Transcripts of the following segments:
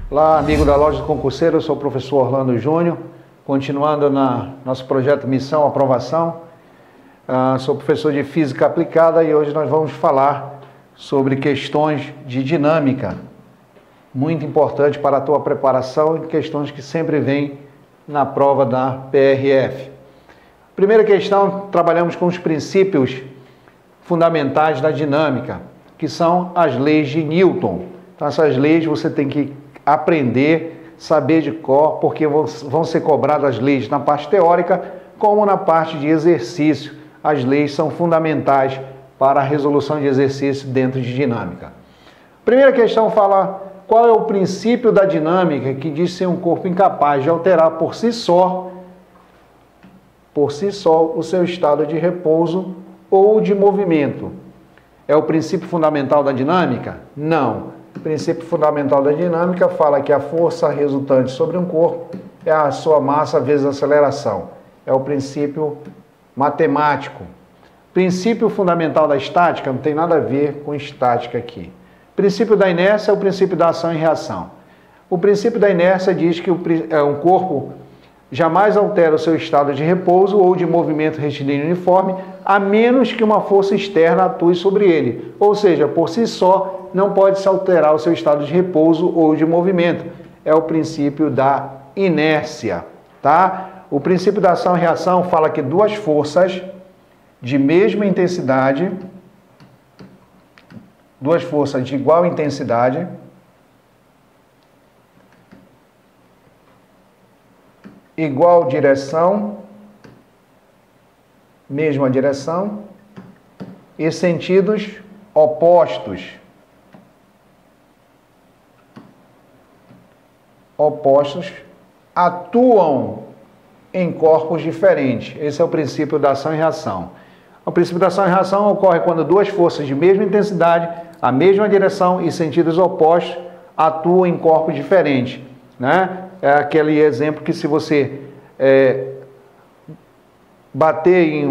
Olá, amigo da Loja do Concurseiro, eu sou o professor Orlando Júnior, continuando nosso projeto Missão Aprovação. Sou professor de Física Aplicada e hoje nós vamos falar sobre questões de dinâmica, muito importante para a tua preparação e questões que sempre vêm na prova da PRF. Primeira questão, trabalhamos com os princípios fundamentais da dinâmica, que são as leis de Newton. Então, essas leis você tem que aprender, saber de cor, porque vão ser cobradas as leis na parte teórica, como na parte de exercício. As leis são fundamentais para a resolução de exercício dentro de dinâmica. Primeira questão fala qual é o princípio da dinâmica que diz ser um corpo incapaz de alterar por si só o seu estado de repouso ou de movimento. É o princípio fundamental da dinâmica? Não. O princípio fundamental da dinâmica fala que a força resultante sobre um corpo é a sua massa vezes a aceleração. É o princípio matemático. Princípio fundamental da estática não tem nada a ver com estática aqui. O princípio da inércia é o princípio da ação e reação. O princípio da inércia diz que um corpo jamais altera o seu estado de repouso ou de movimento retilíneo uniforme, a menos que uma força externa atue sobre ele. Ou seja, por si só, não pode se alterar o seu estado de repouso ou de movimento. É o princípio da inércia, tá? O princípio da ação e reação fala que duas forças de mesma intensidade, duas forças de igual intensidade, igual direção, mesma direção e sentidos opostos. Atuam em corpos diferentes. Esse é o princípio da ação e reação. O princípio da ação e reação ocorre quando duas forças de mesma intensidade, a mesma direção e sentidos opostos atuam em corpos diferentes, né? É aquele exemplo que se você bater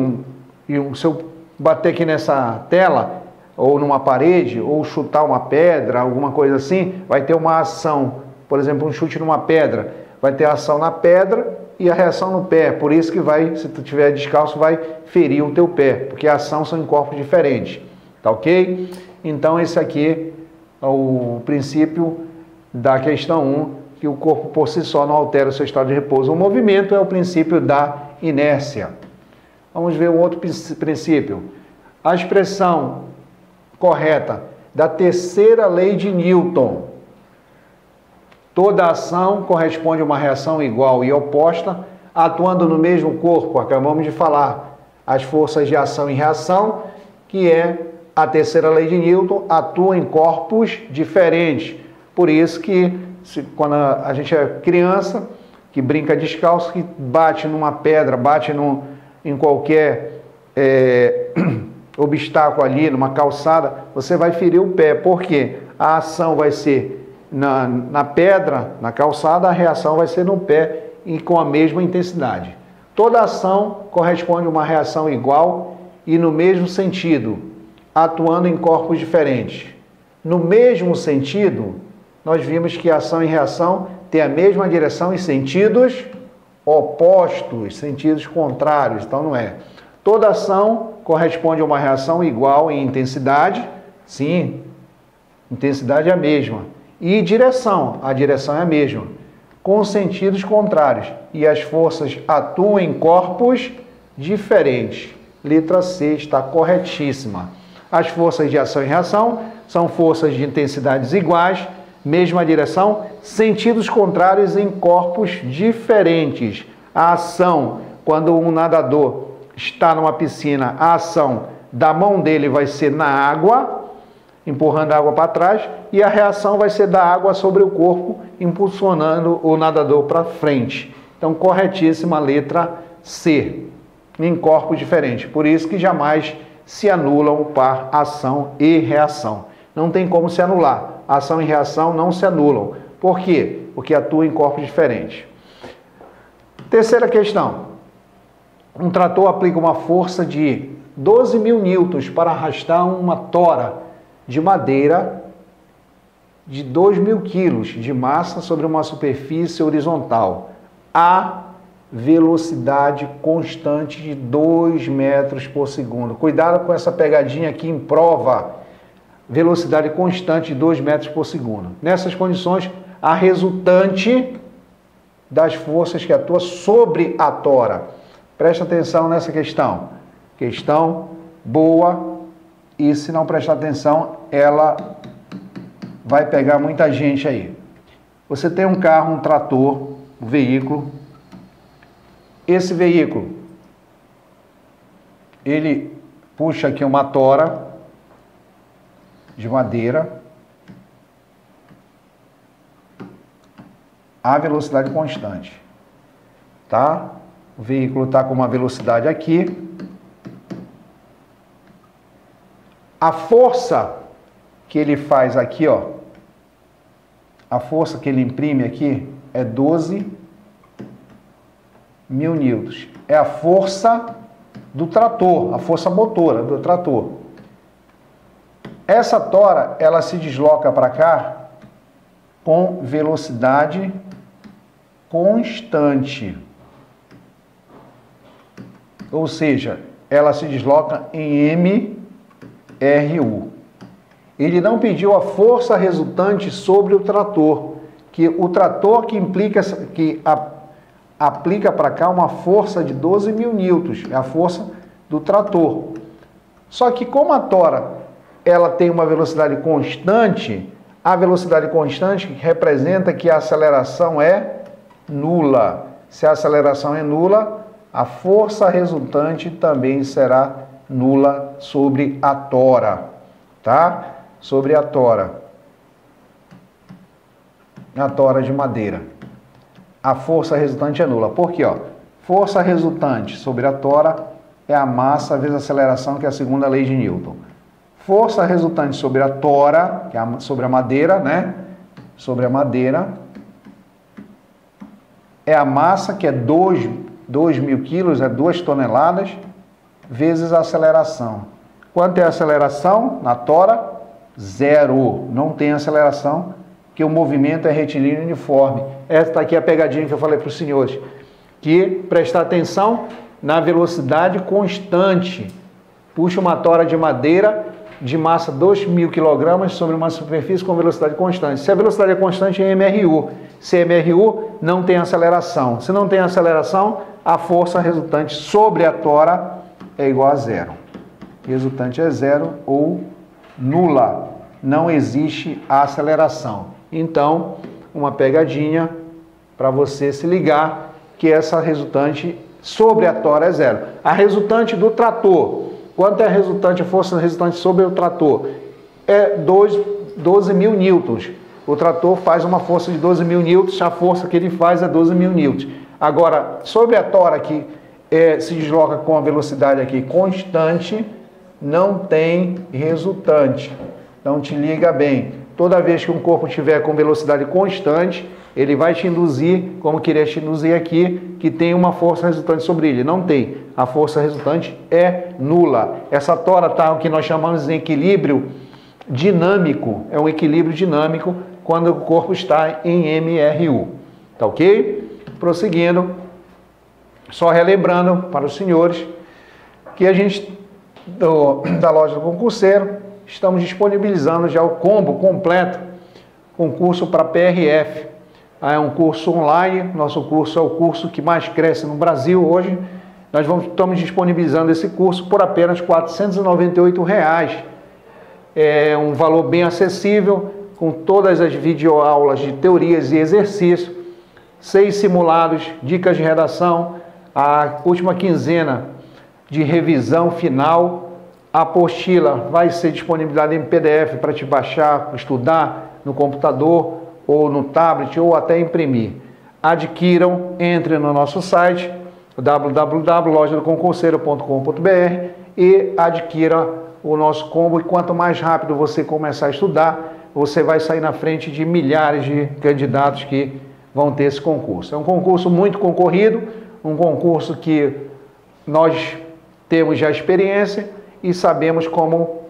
se eu bater aqui nessa tela, ou numa parede, ou chutar uma pedra, alguma coisa assim, vai ter uma ação. Por exemplo, um chute numa pedra, vai ter a ação na pedra e a reação no pé. Por isso que se tu estiver descalço, vai ferir o teu pé, porque a ação são em corpos diferentes. Tá ok? Então, esse aqui é o princípio da questão 1, que o corpo por si só não altera o seu estado de repouso. O movimento é o princípio da inércia. Vamos ver o outro princípio. A expressão correta da terceira lei de Newton. Toda ação corresponde a uma reação igual e oposta, atuando no mesmo corpo. Acabamos de falar. As forças de ação e reação, que é a terceira lei de Newton, atuam em corpos diferentes. Por isso que quando a gente é criança, que brinca descalço, que bate numa pedra, bate em qualquer obstáculo ali, numa calçada, você vai ferir o pé. Por quê? A ação vai ser na pedra, na calçada, a reação vai ser no pé e com a mesma intensidade. Toda ação corresponde a uma reação igual e no mesmo sentido, atuando em corpos diferentes. No mesmo sentido, nós vimos que ação e reação têm a mesma direção e sentidos opostos, sentidos contrários, então não é. Toda ação corresponde a uma reação igual em intensidade, sim, intensidade é a mesma. E direção, a direção é a mesma, com sentidos contrários. E as forças atuam em corpos diferentes. Letra C está corretíssima. As forças de ação e reação são forças de intensidades iguais, mesma direção, sentidos contrários em corpos diferentes. A ação, quando um nadador está numa piscina, a ação da mão dele vai ser na água, empurrando a água para trás, e a reação vai ser da água sobre o corpo, impulsionando o nadador para frente. Então, corretíssima a letra C, em corpos diferentes. Por isso que jamais se anulam o par ação e reação. Não tem como se anular. Ação e reação não se anulam. Por quê? Porque atuam em corpos diferentes. Terceira questão. Um trator aplica uma força de 12.000 newtons para arrastar uma tora de madeira de 2.000 quilos de massa sobre uma superfície horizontal a velocidade constante de 2 metros por segundo. Cuidado com essa pegadinha aqui em prova. Velocidade constante de 2 metros por segundo. Nessas condições, a resultante das forças que atuam sobre a tora. Presta atenção nessa questão. Questão boa, e se não prestar atenção, ela vai pegar muita gente aí. Você tem um carro, um trator, um veículo. Esse veículo, ele puxa aqui uma tora de madeira a velocidade constante, tá? O veículo está com uma velocidade aqui. A força que ele faz aqui, ó, a força que ele imprime aqui é 12.000 newtons. É a força do trator, a força motora do trator. Essa tora, ela se desloca para cá com velocidade constante. Ou seja, ela se desloca em MRU. Ele não pediu a força resultante sobre o trator, que o trator que aplica para cá uma força de 12.000 newtons, é a força do trator. Só que como a tora ela tem uma velocidade constante, a velocidade constante representa que a aceleração é nula. Se a aceleração é nula, a força resultante também será nula sobre a tora, tá? Sobre a tora de madeira. A força resultante é nula. Por quê? Ó? Força resultante sobre a tora é a massa vezes a aceleração, que é a segunda lei de Newton. Força resultante sobre a tora, que é sobre a madeira, né? Sobre a madeira, é a massa, que é 2.000 quilos, é 2 toneladas, vezes a aceleração. Quanto é a aceleração na tora? 0. Não tem aceleração, que o movimento é retilíneo uniforme. Esta aqui é a pegadinha que eu falei para os senhores, que prestar atenção na velocidade constante. Puxa uma tora de madeira de massa 2.000 kg sobre uma superfície com velocidade constante. Se a velocidade é constante, é MRU. Se é MRU, não tem aceleração. Se não tem aceleração, a força resultante sobre a tora é igual a 0. Resultante é 0 ou nula. Não existe a aceleração. Então, uma pegadinha para você se ligar que essa resultante sobre a tora é 0. A resultante do trator, quanto é a resultante, a força resultante sobre o trator? É 12.000 newtons. O trator faz uma força de 12.000 newtons, a força que ele faz é 12.000 newtons. Agora, sobre a tora que se desloca com a velocidade aqui constante, não tem resultante. Então, te liga bem. Toda vez que um corpo estiver com velocidade constante, ele vai te induzir, como queria te induzir aqui, que tem uma força resultante sobre ele. Não tem. A força resultante é nula. Essa tora está o que nós chamamos de equilíbrio dinâmico. É um equilíbrio dinâmico quando o corpo está em MRU. Tá ok? Prosseguindo, só relembrando para os senhores que a gente, da loja do concurseiro, estamos disponibilizando já o combo completo, concurso para PRF. É um curso online, nosso curso é o curso que mais cresce no Brasil hoje. Nós estamos disponibilizando esse curso por apenas R$ 498. É um valor bem acessível, com todas as videoaulas de teorias e exercícios, 6 simulados, dicas de redação, a última quinzena de revisão final. A apostila vai ser disponibilizada em PDF para te baixar, estudar no computador ou no tablet ou até imprimir. Adquiram, entre no nosso site www.lojadoconcurseiro.com.br e adquira o nosso combo. E quanto mais rápido você começar a estudar, você vai sair na frente de milhares de candidatos que vão ter esse concurso. É um concurso muito concorrido, um concurso que nós temos já experiência e sabemos como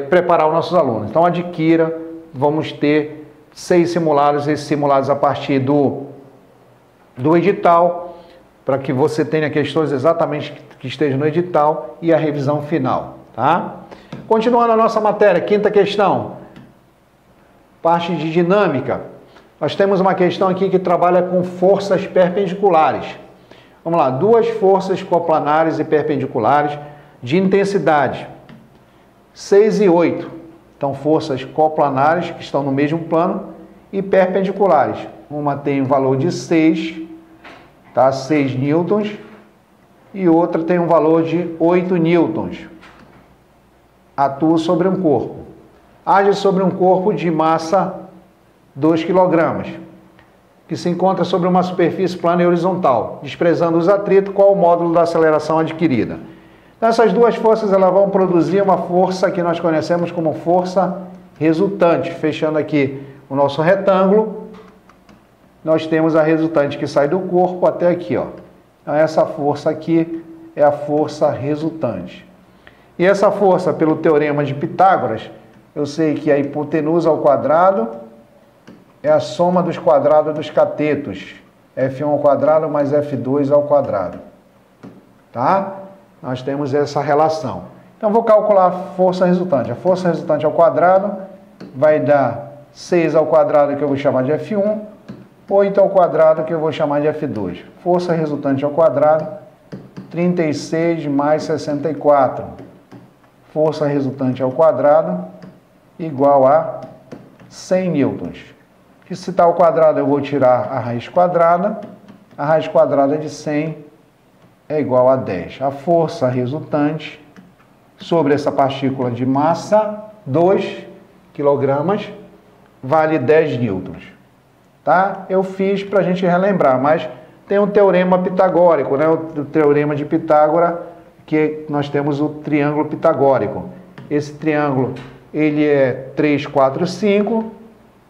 preparar os nossos alunos. Então adquira vamos ter 6 simulados, esses simulados a partir do edital, para que você tenha questões exatamente que estejam no edital e a revisão final, tá? Continuando a nossa matéria, quinta questão, parte de dinâmica. Nós temos uma questão aqui que trabalha com forças perpendiculares. Vamos lá, duas forças coplanares e perpendiculares de intensidade 6 e 8. Então, forças coplanares que estão no mesmo plano e perpendiculares. Uma tem um valor de 6, tá? 6 newtons, e outra tem um valor de 8 newtons. Atua sobre um corpo. Age sobre um corpo de massa 2 kg, que se encontra sobre uma superfície plana e horizontal. Desprezando os atritos, qual o módulo da aceleração adquirida? Então, essas duas forças elas vão produzir uma força que nós conhecemos como força resultante. Fechando aqui o nosso retângulo, nós temos a resultante que sai do corpo até aqui, ó. Então, essa força aqui é a força resultante. E essa força, pelo teorema de Pitágoras, eu sei que a hipotenusa ao quadrado é a soma dos quadrados dos catetos. F1 ao quadrado mais F2 ao quadrado. Tá? Nós temos essa relação. Então, vou calcular a força resultante. A força resultante ao quadrado vai dar 6 ao quadrado, que eu vou chamar de F1, 8 ao quadrado, que eu vou chamar de F2. Força resultante ao quadrado, 36 mais 64. Força resultante ao quadrado igual a 100 newtons. Que se está ao quadrado, eu vou tirar a raiz quadrada. A raiz quadrada de 100 é igual a 10. A força resultante sobre essa partícula de massa 2 kg vale 10 newtons. Tá? Eu fiz para a gente relembrar, mas tem um teorema pitagórico, né? O teorema de Pitágoras, que nós temos o triângulo pitagórico. Esse triângulo, ele é 3, 4, 5,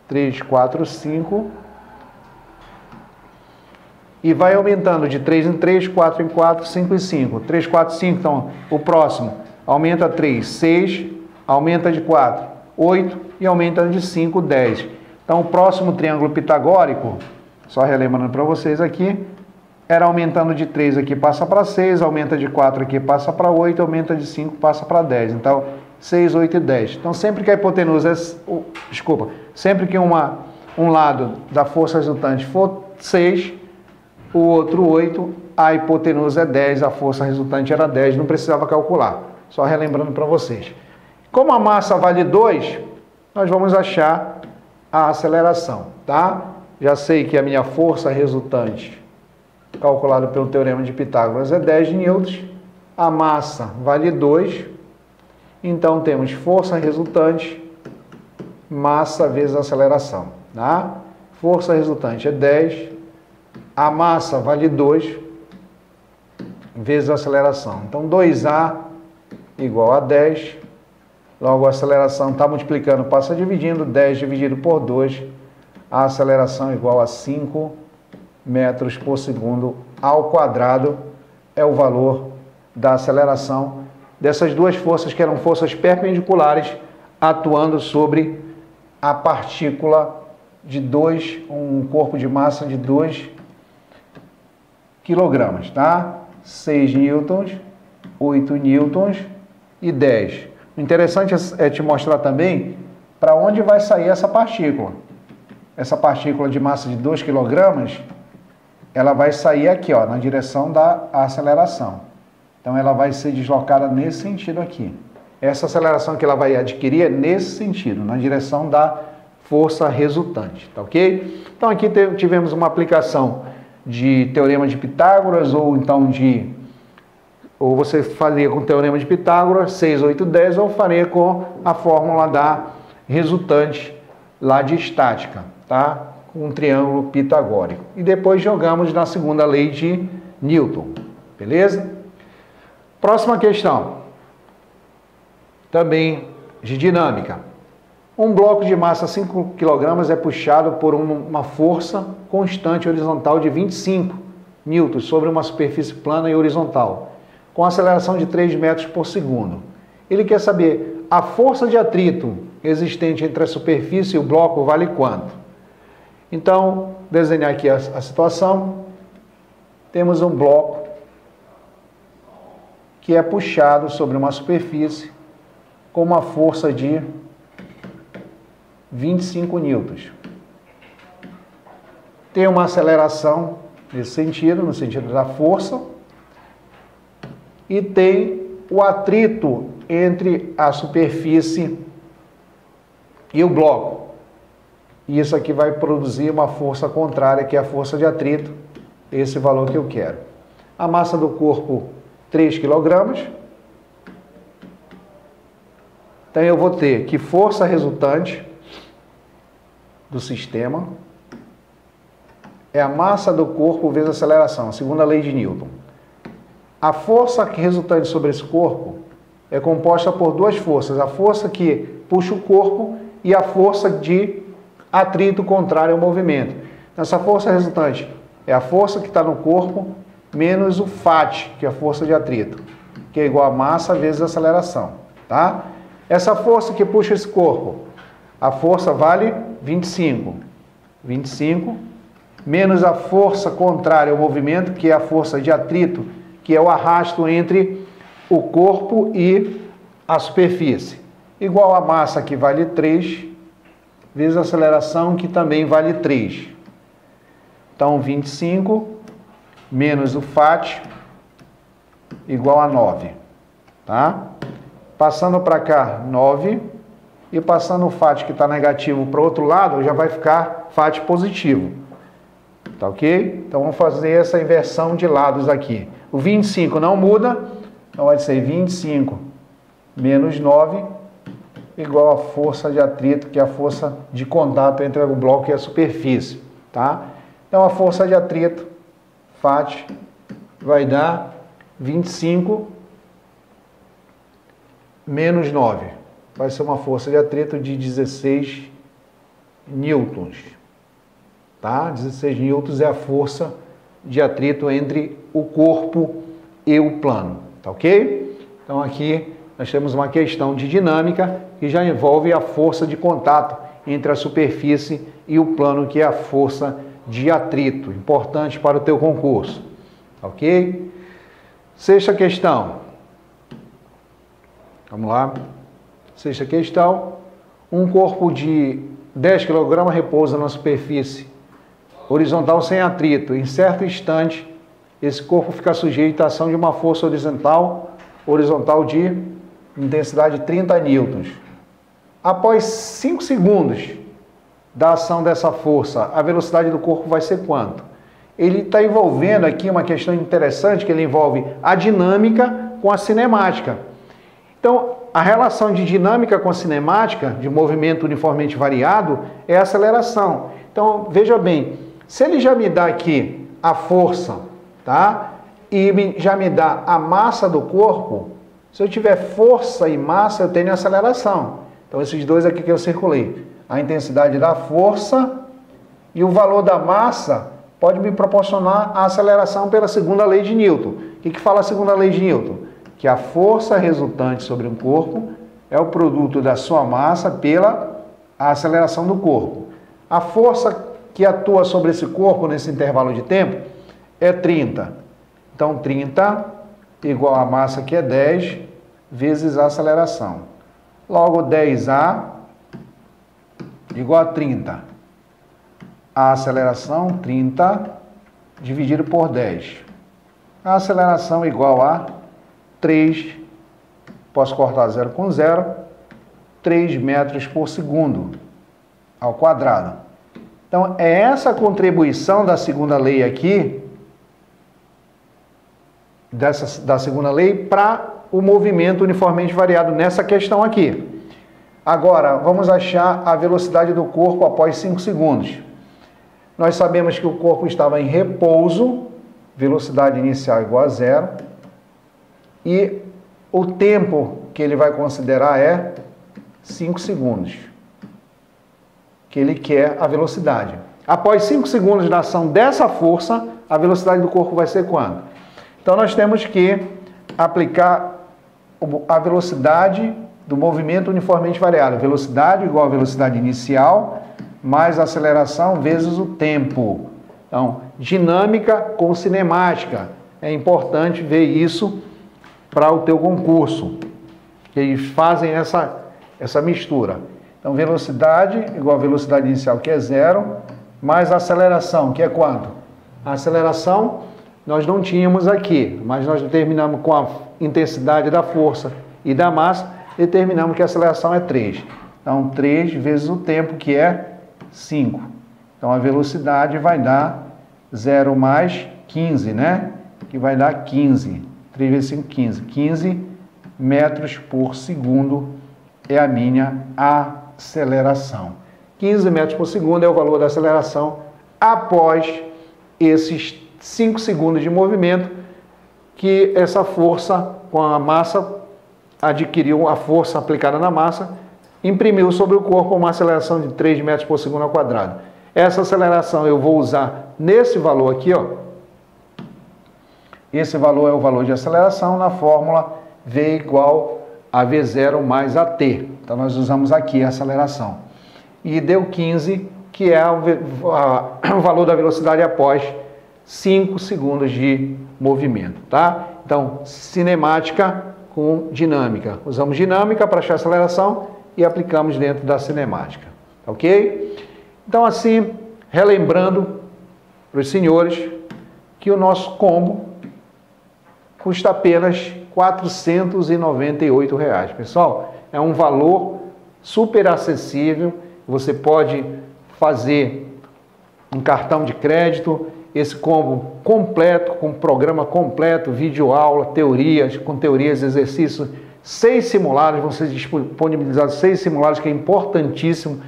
3, 4, 5, e vai aumentando de 3 em 3, 4 em 4, 5 em 5. 3, 4, 5, então o próximo aumenta 3, 6, aumenta de 4, 8 e aumenta de 5, 10. Então o próximo triângulo pitagórico, só relembrando para vocês aqui, era aumentando de 3 aqui passa para 6, aumenta de 4 aqui passa para 8, aumenta de 5 passa para 10. Então 6, 8 e 10. Então sempre que a hipotenusa sempre que um lado da força resultante for 6, o outro 8, a hipotenusa é 10, a força resultante era 10, não precisava calcular. Só relembrando para vocês. Como a massa vale 2, nós vamos achar a aceleração, tá? Já sei que a minha força resultante, calculada pelo teorema de Pitágoras, é 10 newtons. A massa vale 2. Então, temos força resultante, massa vezes aceleração, tá? Força resultante é 10. A massa vale 2 vezes a aceleração. Então, 2A igual a 10. Logo, a aceleração está multiplicando, passa dividindo. 10 dividido por 2. A aceleração é igual a 5 metros por segundo ao quadrado. É o valor da aceleração dessas duas forças, que eram forças perpendiculares, atuando sobre a partícula de um corpo de massa de 2 kg, tá? 6 newtons, 8 newtons e 10. O interessante é te mostrar também para onde vai sair essa partícula. Essa partícula de massa de 2 kg, ela vai sair aqui, ó, na direção da aceleração. Então, ela vai ser deslocada nesse sentido aqui. Essa aceleração que ela vai adquirir é nesse sentido, na direção da força resultante, tá ok? Então, aqui tivemos uma aplicação de teorema de Pitágoras, ou você faria com o teorema de Pitágoras, 6, 8, 10, ou faria com a fórmula da resultante lá de estática, tá? Com um triângulo pitagórico. E depois jogamos na segunda lei de Newton, beleza? Próxima questão, também de dinâmica. Um bloco de massa 5 kg é puxado por uma força constante horizontal de 25 newtons sobre uma superfície plana e horizontal, com aceleração de 3 metros por segundo. Ele quer saber a força de atrito existente entre a superfície e o bloco vale quanto? Então, desenhar aqui a situação. Temos um bloco que é puxado sobre uma superfície com uma força de 25 newtons. Tem uma aceleração nesse sentido, no sentido da força, e tem o atrito entre a superfície e o bloco. E isso aqui vai produzir uma força contrária, que é a força de atrito, esse valor que eu quero. A massa do corpo, 3 kg. Então eu vou ter que força resultante do sistema é a massa do corpo vezes a aceleração, a segunda lei de Newton. A força resultante sobre esse corpo é composta por duas forças, a força que puxa o corpo e a força de atrito contrário ao movimento. Essa força resultante é a força que está no corpo menos o Φ, que é a força de atrito, que é igual a massa vezes a aceleração, tá? Essa força que puxa esse corpo, a força vale 25. 25 menos a força contrária ao movimento, que é a força de atrito, que é o arrasto entre o corpo e a superfície, igual a massa, que vale 3, vezes a aceleração, que também vale 3. Então, 25 menos o Φ igual a 9, tá? Passando para cá, 9, e passando o Φ que está negativo para o outro lado, já vai ficar Φ positivo. Tá ok? Então, vamos fazer essa inversão de lados aqui. O 25 não muda, então vai ser 25 menos 9 igual a força de atrito, que é a força de contato entre o bloco e a superfície, tá? Então, a força de atrito, Φ, vai dar 25 menos 9. Vai ser uma força de atrito de 16 newtons. Tá? 16 newtons é a força de atrito entre o corpo e o plano. Tá ok? Então, aqui nós temos uma questão de dinâmica que já envolve a força de contato entre a superfície e o plano, que é a força de atrito. Importante para o teu concurso. Ok? Sexta questão. Vamos lá. Sexta questão. Um corpo de 10 kg repousa na superfície horizontal sem atrito. Em certo instante, esse corpo fica sujeito à ação de uma força horizontal de intensidade de 30 newtons. Após 5 segundos da ação dessa força, a velocidade do corpo vai ser quanto? Ele está envolvendo aqui uma questão interessante, que ele envolve a dinâmica com a cinemática. Então, a relação de dinâmica com a cinemática, de movimento uniformemente variado, é a aceleração. Então, veja bem, se ele já me dá aqui a força, tá? E já me dá a massa do corpo, se eu tiver força e massa, eu tenho aceleração. Então, esses dois aqui que eu circulei. A intensidade da força e o valor da massa pode me proporcionar a aceleração pela segunda lei de Newton. O que fala a segunda lei de Newton? Que a força resultante sobre um corpo é o produto da sua massa pela aceleração do corpo. A força que atua sobre esse corpo nesse intervalo de tempo é 30. Então, 30 igual a massa, que é 10, vezes a aceleração. Logo, 10A igual a 30. A aceleração, 30, dividido por 10. A aceleração igual a 3, posso cortar 0 com 0, 3 metros por segundo ao quadrado. Então, é essa contribuição da segunda lei aqui, da segunda lei, para o movimento uniformemente variado nessa questão aqui. Agora, vamos achar a velocidade do corpo após 5 segundos. Nós sabemos que o corpo estava em repouso, velocidade inicial igual a 0, e o tempo que ele vai considerar é 5 segundos, que ele quer a velocidade. Após 5 segundos da ação dessa força, a velocidade do corpo vai ser quanto? Então, nós temos que aplicar a velocidade do movimento uniformemente variável. Velocidade igual a velocidade inicial, mais aceleração vezes o tempo. Então, dinâmica com cinemática. É importante ver isso para o teu concurso. Eles fazem essa mistura. Então, velocidade igual a velocidade inicial, que é 0, mais aceleração, que é quanto? A aceleração nós não tínhamos aqui, mas nós determinamos com a intensidade da força e da massa, determinamos que a aceleração é 3. Então, 3 vezes o tempo, que é 5. Então, a velocidade vai dar 0 mais 15, né? Que vai dar 15. 3 vezes 5, 15. 15 metros por segundo é a minha aceleração. 15 metros por segundo é o valor da aceleração após esses 5 segundos de movimento que essa força com a massa adquiriu, a força aplicada na massa, imprimiu sobre o corpo uma aceleração de 3 metros por segundo ao quadrado. Essa aceleração eu vou usar nesse valor aqui, ó. Esse valor é o valor de aceleração na fórmula V igual a V0 mais AT. Então, nós usamos aqui a aceleração. E deu 15, que é o valor da velocidade após 5 segundos de movimento, tá? Então, cinemática com dinâmica. Usamos dinâmica para achar a aceleração e aplicamos dentro da cinemática, ok? Então, assim, relembrando para os senhores que o nosso combo custa apenas R$ 498. Pessoal, é um valor super acessível. Você pode fazer um cartão de crédito, esse combo completo, com programa completo, vídeo aula, teorias, com teorias, exercícios, 6 simulados, vão ser disponibilizados 6 simulados, que é importantíssimo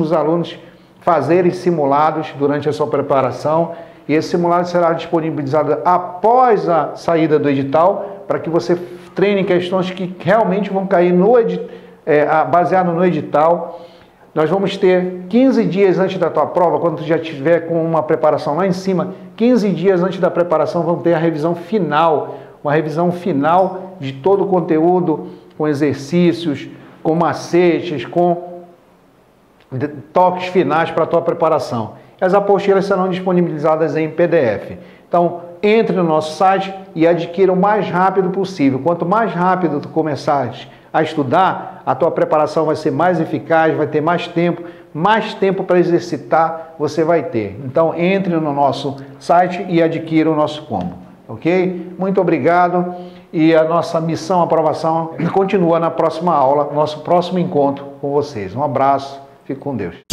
os alunos fazerem simulados durante a sua preparação. E esse simulado será disponibilizado após a saída do edital, para que você treine questões que realmente vão cair baseado no edital. Nós vamos ter 15 dias antes da tua prova, quando tu já estiver com uma preparação lá em cima, 15 dias antes da preparação vamos ter a revisão final, uma revisão final de todo o conteúdo, com exercícios, com macetes, com toques finais para a tua preparação. As apostilas serão disponibilizadas em PDF. Então, entre no nosso site e adquira o mais rápido possível. Quanto mais rápido tu começares a estudar, a tua preparação vai ser mais eficaz, vai ter mais tempo para exercitar você vai ter. Então, entre no nosso site e adquira o nosso combo, ok? Muito obrigado e a nossa missão aprovação continua na próxima aula, nosso próximo encontro com vocês. Um abraço, fique com Deus.